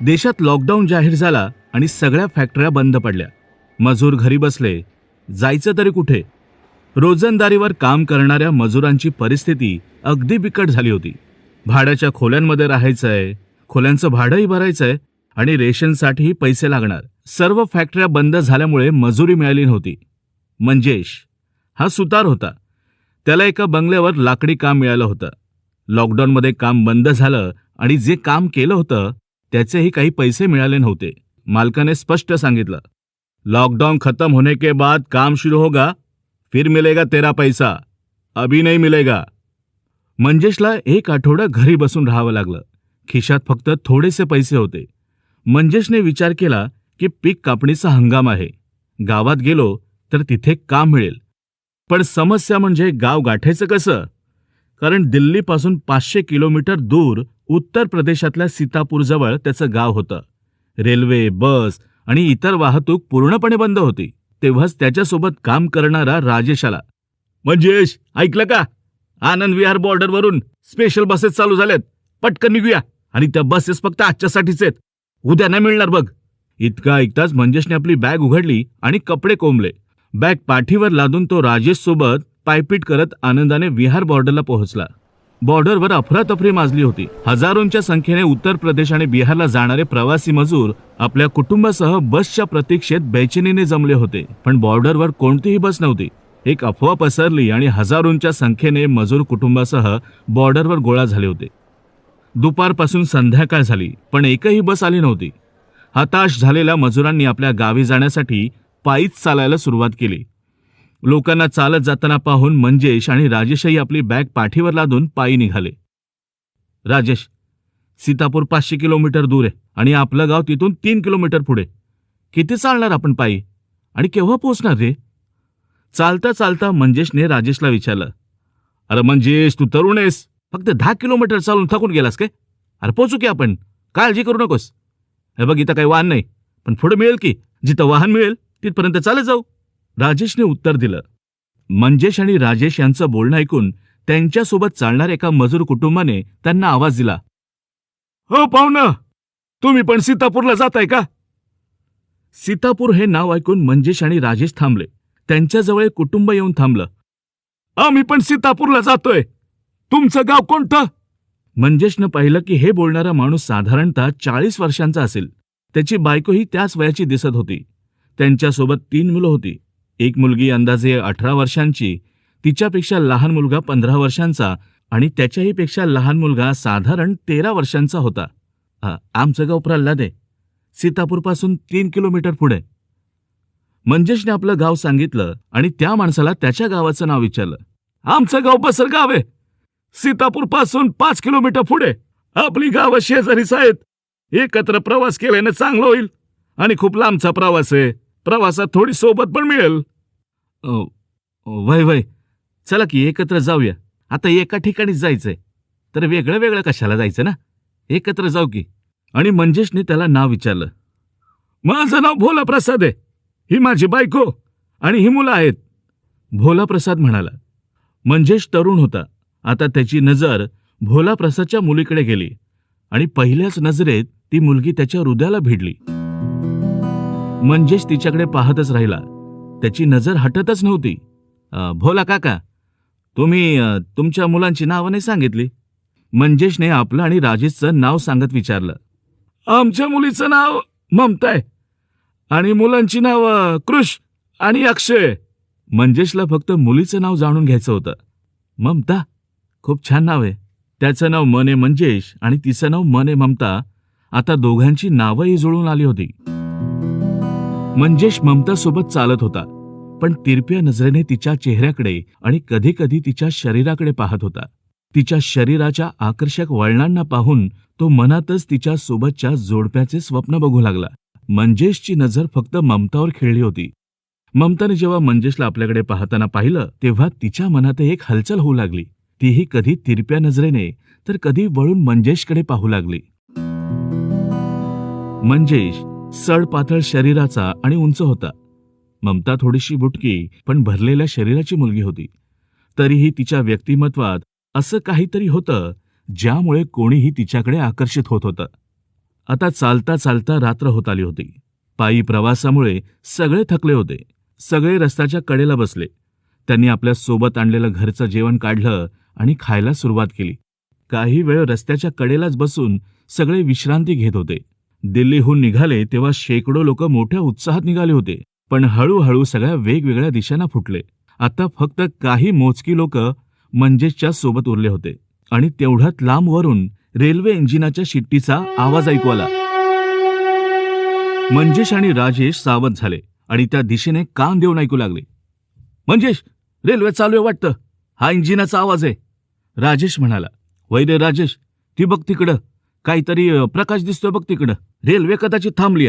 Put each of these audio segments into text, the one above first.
देशात लॉकडाऊन जाहीर झाला आणि सगळ्या फॅक्टऱ्या बंद पडल्या. मजूर घरी बसले. जायचं तरी कुठे? रोजंदारीवर काम करणाऱ्या मजुरांची परिस्थिती अगदी बिकट झाली होती. भाड्याच्या खोल्यांमध्ये राहायचंय, खोल्यांचं भाडंही भरायचंय आणि रेशनसाठीही पैसे लागणार. सर्व फॅक्टऱ्या बंद झाल्यामुळे मजुरी मिळाली नव्हती. मंजेश हा सुतार होता. त्याला एका बंगल्यावर लाकडी काम मिळालं होतं. लॉकडाऊनमध्ये काम बंद झालं आणि जे काम केलं होतं त्याचेही काही पैसे मिळाले नव्हते. मालकाने स्पष्ट सांगितलं, लॉकडाउन खत्म होने के बाद काम शुरू होगा, फिर मिलेगा तेरा पैसा, अभी नहीं मिलेगा. मंजेशला एक आठवडा घरी बसून राहावं लागलं. खिशात फक्त थोडेसे पैसे होते. मंजेशने विचार केला की पीक कापणीचा हंगाम आहे. गावात गेलो तर तिथे काम मिळेल. पण समस्या म्हणजे गाव गाठायचं कसं? कारण दिल्लीपासून 500 किलोमीटर दूर उत्तर प्रदेशातल्या सीतापूरजवळ त्याचं गाव होतं. रेल्वे, बस आणि इतर वाहतूक पूर्णपणे बंद होती. तेव्हाच त्याच्यासोबत काम करणारा राजेश आला. मंजेश, ऐकलं का? आनंद विहार बॉर्डरवरून स्पेशल बसेस चालू झाल्यात. पटकन निघूया. आणि त्या बसेस फक्त आजच्यासाठीच आहेत, उद्या नाही मिळणार बघ. इतका ऐकताच मंजेशने आपली बॅग उघडली आणि कपडे कोंबले. बॅग पाठीवर लादून तो राजेश सोबत पायपीट करत आनंदाने विहार बॉर्डरला पोहोचला. बॉर्डरवर अफरातफरी माजली होती. हजारोंच्या संख्येने उत्तर प्रदेश आणि बिहारला जाणारे प्रवासी मजूर आपल्या कुटुंबासह बसच्या प्रतीक्षेत बेचैनीने जमले होते. पण बॉर्डरवर कोणतीही बस नव्हती. एक अफवा पसरली आणि हजारोंच्या संख्येने मजूर कुटुंबासह बॉर्डरवर गोळा झाले होते. दुपारपासून संध्याकाळ झाली पण एकही बस आली नव्हती. हताश झालेल्या मजुरांनी आपल्या गावी जाण्यासाठी पायीच चालायला सुरुवात केली. लोकांना चालत जाताना पाहून मंजेश आणि राजेशही आपली बॅग पाठीवर लादून पायी निघाले. राजेश, सीतापूर 500 किलोमीटर दूर आहे आणि आपलं गाव तिथून 3 किलोमीटर पुढे. किती चालणार आपण पायी आणि केव्हा पोहोचणार रे? चालता चालता मंजेशने राजेशला विचारलं. अरे मंजेश, तू तरुण आहेस, फक्त 10 किलोमीटर चालून थकून गेलास काय? अरे पोचू की आपण, काळजी करू नकोस. हे बघ, इथं काही वाहन नाही, पण पुढे मिळेल की. जिथं वाहन मिळेल तिथपर्यंत चालत जाऊ. राजेशने उत्तर दिलं. मंजेश आणि राजेश यांचं बोलणं ऐकून त्यांच्यासोबत चालणाऱ्या एका मजूर कुटुंबाने त्यांना आवाज दिला. हो पाहुणं, तुम्ही पण सीतापूरला जाताय का? सीतापूर हे नाव ऐकून मंजेश आणि राजेश थांबले. त्यांच्याजवळ एक कुटुंब येऊन थांबलं. आम्ही पण सीतापूरला जातोय. तुमचं गाव कोणतं? मंजेशनं पाहिलं की हे बोलणारा माणूस साधारणतः 40 वर्षांचा असेल. त्याची बायकोही त्याच वयाची दिसत होती. त्यांच्यासोबत 3 मुलं होती. एक मुलगी अंदाजे 18 वर्षांची, तिच्यापेक्षा लहान मुलगा 15 वर्षांचा आणि त्याच्याही पेक्षा लहान मुलगा साधारण 13 वर्षांचा होता. आमचं गाव प्रल्हाद आहे, सीतापूरपासून 3 किलोमीटर पुढे. मंजेशने आपलं गाव सांगितलं आणि त्या माणसाला त्याच्या गावाचं नाव विचारलं. आमचं गाव बसरगाव आहे, सीतापूरपासून 5 किलोमीटर पुढे. आपली गावं शेजारीच आहेत. एकत्र प्रवास केल्याने चांगलं होईल आणि खूप लांबचा प्रवास आहे. प्रवासात थोडी सोबत पण मिळेल. वय वय, चला की एकत्र जाऊया. आता एका ठिकाणीच जायचंय तर वेगळं वेगळं कशाला जायचं ना, एकत्र जाऊ की. आणि मंजेशने त्याला नाव विचारलं. माझं नाव भोलाप्रसाद आहे, ही माझी बायको आणि ही मुलं आहेत. भोलाप्रसाद म्हणाला. मंजेश तरुण होता. आता त्याची नजर भोलाप्रसादच्या मुलीकडे गेली आणि पहिल्याच नजरेत ती मुलगी त्याच्या हृदयाला भिडली. मंजेश तिच्याकडे पाहतच राहिला. त्याची नजर हटतच नव्हती. भोला काका, तुम्ही तुमच्या मुलांची नावं नाही सांगितली. मंजेशने आपलं आणि राजेशचं नाव सांगत विचारलं. आमच्या मुलीचं नाव ममता आहे आणि मुलांची नाव कृष आणि अक्षय. मंजेशला फक्त मुलीचं नाव जाणून घ्यायचं होतं. ममता, खूप छान नाव आहे. त्याचं नाव मने मंजेश आणि तिचं नाव मने ममता. आता दोघांची नावंही जुळून आली होती. मंजेश ममतासोबत चालत होता, पण तिरप्या नजरेने तिच्या चेहऱ्याकडे आणि कधी कधी तिच्या शरीराकडे पाहत होता. तिच्या शरीराच्या आकर्षक वळणांना पाहून तो मनातच तिच्या सोबतच्या जोडप्याचे स्वप्न बघू लागला. मंजेशची नजर फक्त ममतावर खिळली होती. ममताने जेव्हा मंजेशला आपल्याकडे पाहताना पाहिलं तेव्हा तिच्या मनात एक हलचल होऊ लागली. तीही कधी तिरप्या नजरेने तर कधी वळून मंजेशकडे पाहू लागली. मंजेश सडपातळ शरीराचा आणि उंच होता. ममता थोडीशी बुटकी पण भरलेल्या शरीराची मुलगी होती. तरीही तिच्या व्यक्तिमत्वात असं काहीतरी होतं ज्यामुळे कोणीही तिच्याकडे आकर्षित होत होतं. आता चालता चालता रात्र होत आली होती. पायी प्रवासामुळे सगळे थकले होते. सगळे रस्त्याच्या कडेला बसले. त्यांनी आपल्या सोबत आणलेलं घरचं जेवण काढलं आणि खायला सुरुवात केली. काही वेळ रस्त्याच्या कडेलाच बसून सगळे विश्रांती घेत होते. दिल्लीहून निघाले तेव्हा शेकडो लोक मोठ्या उत्साहात निघाले होते. पण हळूहळू सगळ्या वेगवेगळ्या दिशांना फुटले. आता फक्त काही मोजकी लोक मंजेशच्या सोबत उरले होते. आणि तेवढ्यात लांबवरून रेल्वे इंजिनाच्या शिट्टीचा आवाज ऐकू आला. मंजेश आणि राजेश सावध झाले आणि त्या दिशेने कान देऊन ऐकू लागले. मंजेश, रेल्वे चालू आहे वाटतं. हा इंजिनाचा आवाज आहे. राजेश म्हणाला. वै रे राजेश, ती बघ तिकडं, काहीतरी प्रकाश दिसतोय बघ तिकडं. रेल्वे कदाचित थांबली.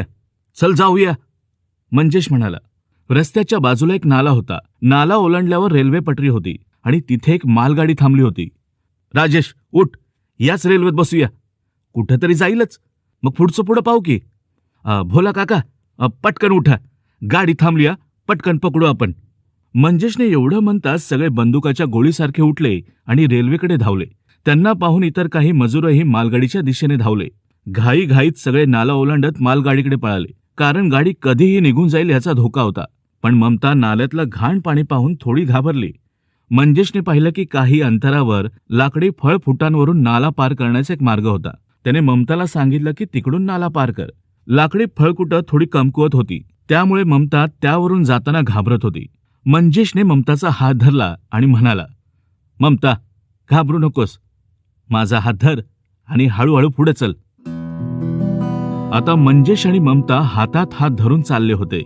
चल जाऊया, मंजेश म्हणाला. रस्त्याच्या बाजूला एक नाला होता. नाला ओलांडल्यावर रेल्वे पटरी होती आणि तिथे एक मालगाडी थांबली होती. राजेश उठ, याच रेल्वेत बसूया. कुठंतरी जाईलच, मग पुढचं पुढं पाहू की. भोला काका, पटकन उठा, गाडी थांबली, पटकन पकडू आपण. मंजेशने एवढं म्हणताच सगळे बंदुकाच्या गोळीसारखे उठले आणि रेल्वेकडे धावले. त्यांना पाहून इतर काही मजूरही मालगाडीच्या दिशेने धावले. घाईघाईत सगळे नाला ओलांडत मालगाडीकडे पळाले, कारण गाडी कधीही निघून जाईल याचा धोका होता. पण ममता नाल्यातलं घाण पाणी पाहून थोडी घाबरली. मंजेशने पाहिलं की काही अंतरावर लाकडी फळफुटांवरून नाला पार करण्याचा एक मार्ग होता. त्याने ममताला सांगितलं की तिकडून नाला पार कर. लाकडी फळकुटं थोडी कमकुवत होती, त्यामुळे ममता त्यावरून जाताना घाबरत होती. मंजेशने ममताचा हात धरला आणि म्हणाला, ममता, घाबरू नकोस, माझा हात धर आणि हळूहळू पुढे चल. आता मंजेश आणि ममता हातात हात धरून चालले होते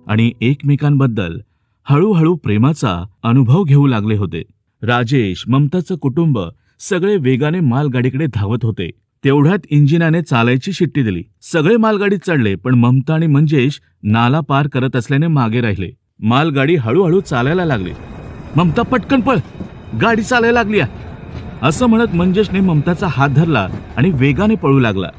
आणि एकमेकांबद्दल हळूहळू प्रेमाचा अनुभव घेऊ लागले होते. राजेश, ममताचं कुटुंब सगळे वेगाने मालगाडीकडे धावत होते. तेवढ्यात इंजिनाने चालायची शिट्टी दिली. सगळे मालगाडीत चढले, पण ममता आणि मंजेश नाला पार करत असल्याने मागे राहिले. मालगाडी हळूहळू चालायला लागली. ममता पटकन पळ, गाडी चालायला लागली, असं म्हणत मंजेशने ममताचा हात धरला आणि वेगाने पळू लागला.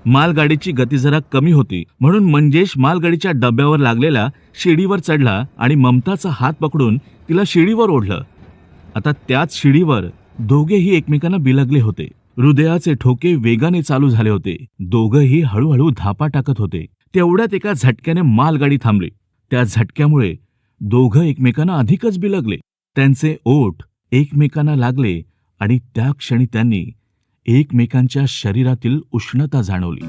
मालगाडीची गती जरा कमी होती, म्हणून मंजेश मालगाडीच्या डब्यावर लागलेल्या शिडीवर चढला आणि ममताचा हात पकडून तिला शिडीवर ओढलं. आता त्याच शिडीवर दोघेही एकमेकांना बिलगले होते. हृदयाचे ठोके वेगाने चालू झाले होते. दोघंही हळूहळू धापा टाकत होते. तेवढ्यात एका झटक्याने मालगाडी थांबली. त्या झटक्यामुळे दोघं एकमेकांना अधिकच बिलगले. त्यांचे ओठ एकमेकांना लागले आणि त्या क्षणी त्यांनी एकमेकांच्या शरीरातील उष्णता जाणवली.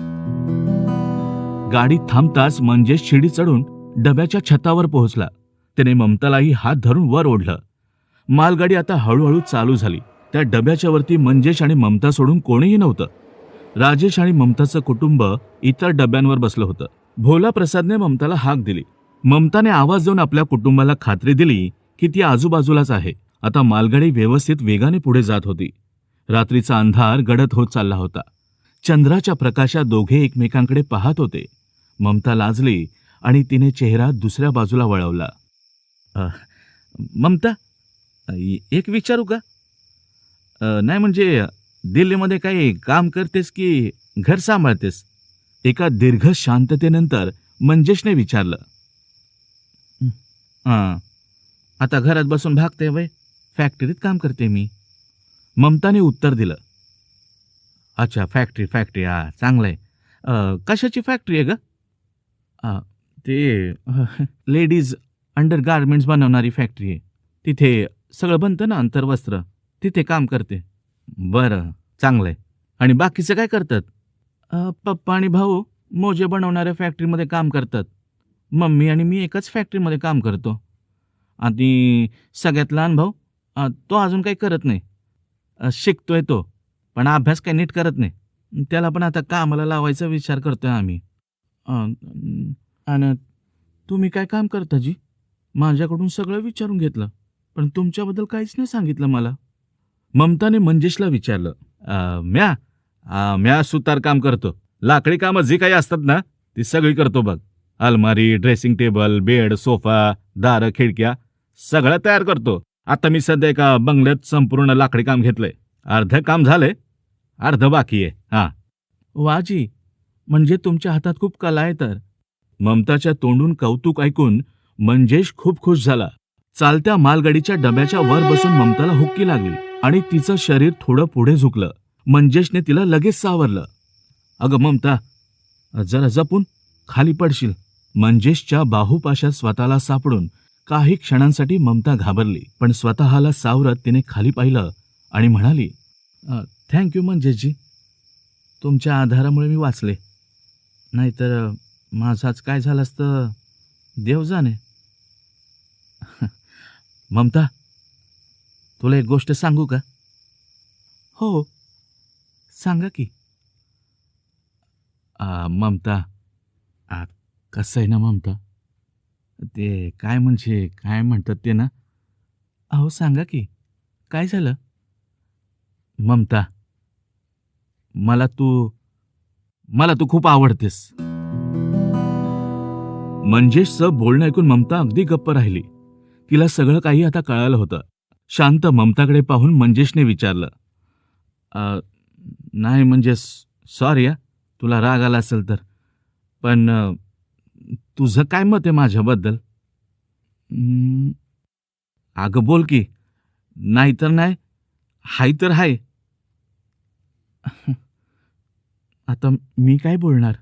गाडी थांबताच मंजेश शिडी चढून डब्याच्या छतावर पोहोचला. त्याने ममतालाही हात धरून वर ओढलं. मालगाडी आता हळूहळू चालू झाली. त्या डब्याच्या वरती मंजेश आणि ममता सोडून कोणीही नव्हतं. राजेश आणि ममताचं कुटुंब इतर डब्यांवर बसलं होतं. भोला प्रसादने ममताला हाक दिली. ममताने आवाज देऊन आपल्या कुटुंबाला खात्री दिली की ती आजूबाजूलाच आहे. आता मालगाडी व्यवस्थित वेगाने पुढे जात होती. रात्रीचा अंधार गडद होत चालला होता. चंद्राच्या प्रकाशात दोघे एकमेकांकडे पाहत होते. ममता लाजली आणि तिने चेहरा दुसऱ्या बाजूला वळवला. ममता, एक विचारू का? नाही म्हणजे दिल्लीमध्ये काही काम करतेस की घर सांभाळतेस? एका दीर्घ शांततेनंतर मंजेशने विचारलं. आता घरात बसून भागते वय, फॅक्टरीत काम करते मी, ममताने उत्तर दिलं. अच्छा, फॅक्टरी, चांगलंय. कशाची फॅक्टरी आहे ग? ते लेडीज अंडर गार्मेंट्स बनवणारी फॅक्टरी आहे. तिथे सगळं बनतं ना, अंतर्वस्त्र, तिथे काम करते. बरं, चांगलंय. आणि बाकीचं काय करतात? पप्पा आणि भाऊ मोजे बनवणाऱ्या फॅक्टरीमध्ये काम करतात. मम्मी आणि मी एकाच फॅक्टरीमध्ये काम करतो. आणि सगळ्यात लहान भाऊ, तो अजून काही करत नाही. शिकतोय तो, पण अभ्यास काही नीट करत नाही. त्याला पण आता कामाला लावायचा विचार करतोय आम्ही. आणि तुम्ही काय काम करता जी? माझ्याकडून सगळं विचारून घेतलं, पण तुमच्याबद्दल काहीच नाही सांगितलं मला. ममताने मंजेशला विचारलं. म्या सुतार काम करतो. लाकडी कामं जी काही असतात ना, ती सगळी करतो बघ. अलमारी, ड्रेसिंग टेबल, बेड, सोफा, दारं, खिडक्या सगळं तयार करतो. आता मी सध्या एका बंगल्यात संपूर्ण लाकडी काम घेतलंय. अर्ध काम झालंय, अर्ध बाकी आहे. वाजी, म्हणजे तुमच्या हातात खूप कला आहे तर. ममताच्या तोंडून कौतुक ऐकून मंजेश खूप खुश झाला. चालत्या मालगाडीच्या डब्याच्या वर बसून ममताला हुक्की लागली आणि तिचं शरीर थोडं पुढे झुकलं. मंजेशने तिला लगेच सावरलं. अगं ममता, जरा जपून, खाली पडशील. मंजेशच्या बाहुपाशात स्वतःला सापडून काही क्षणांसाठी ममता घाबरली, पण स्वतःला सावरत तिने खाली पाहिलं आणि म्हणाली, थँक्यू मंजेशजी, तुमच्या आधारामुळे मी वाचले. नाहीतर माझं आज काय झालं असतं देव जाणे. ममता, तुला एक गोष्ट सांगू का? हो, सांगा की. ममता, कसं आहे ना ममता, ते काय म्हणतात ते ना. अहो सांगा की, काय झालं? ममता, मला तू खूप आवडतेस. मंजेशचं बोलणं ऐकून ममता अगदी गप्प राहिली. तिला सगळं काही आता कळालं होतं. शांत ममताकडे पाहून मंजेशने विचारलं, नाही म्हणजे सॉरी तुला राग आला असेल तर, पण तुझं काय मत आहे माझ्याबद्दल? अगं बोल की, नाही तर नाही, हाय तर हाय. आता मी काय बोलणार?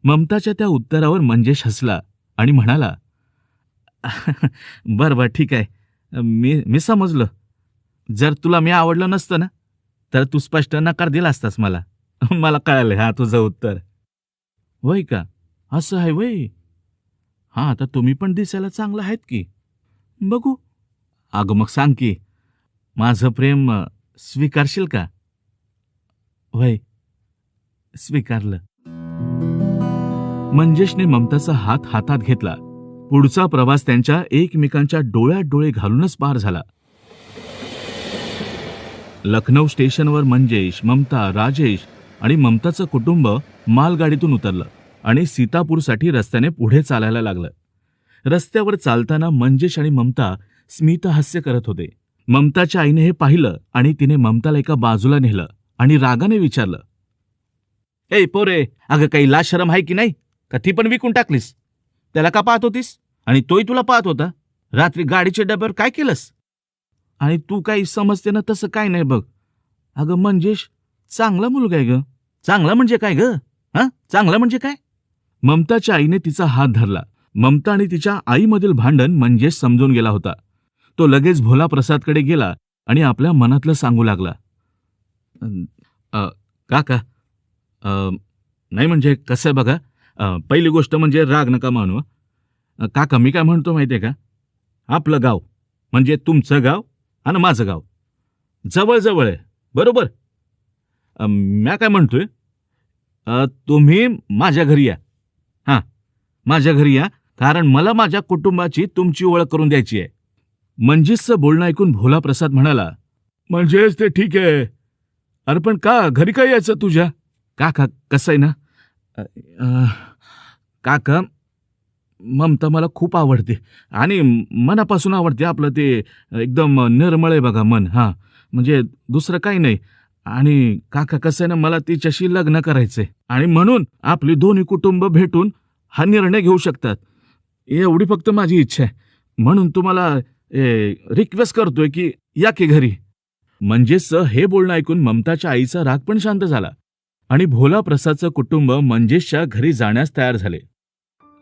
ममताच्या त्या उत्तरावर मंजेश हसला आणि म्हणाला, बरं ठीक आहे, मी समजलं. जर तुला मी आवडलं नसतं ना, तर तू स्पष्ट नकार दिला असतास मला. मला कळालं हा तुझं उत्तर. वय का? असं आहे वय. हा, आता तुम्ही पण दिसायला चांगलं आहेत की, बघू. अगं मग सांग की, माझं प्रेम स्वीकारशील का? वय, स्वीकारलं. मंजेशने ममताचा हात हातात घेतला. पुढचा प्रवास त्यांच्या एकमेकांच्या डोळ्यात डोळे घालूनच पार झाला. लखनौ स्टेशनवर मंजेश, ममता, राजेश आणि ममताचं कुटुंब मालगाडीतून उतरलं आणि सीतापूरसाठी रस्त्याने पुढे चालायला लागलं. रस्त्यावर चालताना मंजेश आणि ममता स्मितहास्य करत होते. ममताच्या आईने हे पाहिलं आणि तिने ममताला एका बाजूला नेलं आणि रागाने विचारलं, ए पोरे, अगं काही लाज शरम आहे की नाही? का ती पण विकून टाकलीस? त्याला का पाहत होतीस? आणि तोही तुला पाहत होता. रात्री गाडीच्या डब्यावर काय केलंस? आणि तू काही समजते ना तसं काय नाही बघ. अगं मंजेश चांगला मुलगा आहे ग. चांगला म्हणजे काय ग? चांगला म्हणजे काय? ममताच्या आईने तिचा हात धरला. ममता आणि तिच्या आईमधील भांडण मंजेश समजून गेला होता. तो लगेच भोला प्रसादकडे गेला आणि आपल्या मनातलं सांगू लागला, काका, नाही म्हणजे कसं आहे बघा, पहिली गोष्ट म्हणजे राग नका मानू. काका, मी काय म्हणतो माहितीये का, आपलं गाव म्हणजे तुमचं गाव आणि माझं गाव जवळ आहे, बरोबर? मी काय म्हणतोय, तुम्ही माझ्या घरी या. माझ्या घरी या, कारण मला माझ्या कुटुंबाची तुमची ओळख करून द्यायची आहे. मंजेशचं बोलणं ऐकून भोला प्रसाद म्हणाला, म्हणजेच ते ठीक आहे, अरे पण का घरी काय यायचं तुझ्या? काका, कसं आहे ना काका, ममता मला खूप आवडते आणि मनापासून आवडते. आपलं ते एकदम निर्मळ आहे बघा मन. म्हणजे दुसरं काही नाही. आणि काका, कसं आहे ना, मला तिच्याशी लग्न करायचंय आणि म्हणून आपली दोन्ही कुटुंब भेटून हा निर्णय घेऊ शकतात, एवढी फक्त माझी इच्छा आहे. म्हणून तुम्हाला रिक्वेस्ट करतोय की या की घरी. मंजेशचं हे बोलणं ऐकून ममताच्या आईचा राग पण शांत झाला आणि भोला प्रसादचं कुटुंब मंजेशच्या घरी जाण्यास तयार झाले.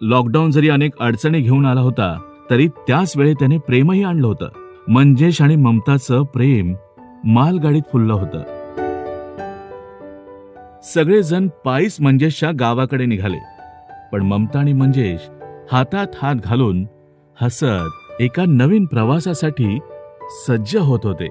लॉकडाऊन जरी अनेक अडचणी घेऊन आला होता, तरी त्याच वेळी त्याने प्रेमही आणलं होतं. मंजेश आणि ममताचं प्रेम मालगाडीत फुललं होतं. सगळेजण पायीच मंजेशच्या गावाकडे निघाले, पण ममता आणि मंजेश हातात हात घालून हसत एका नवीन प्रवासासाठी सज्ज होत होते.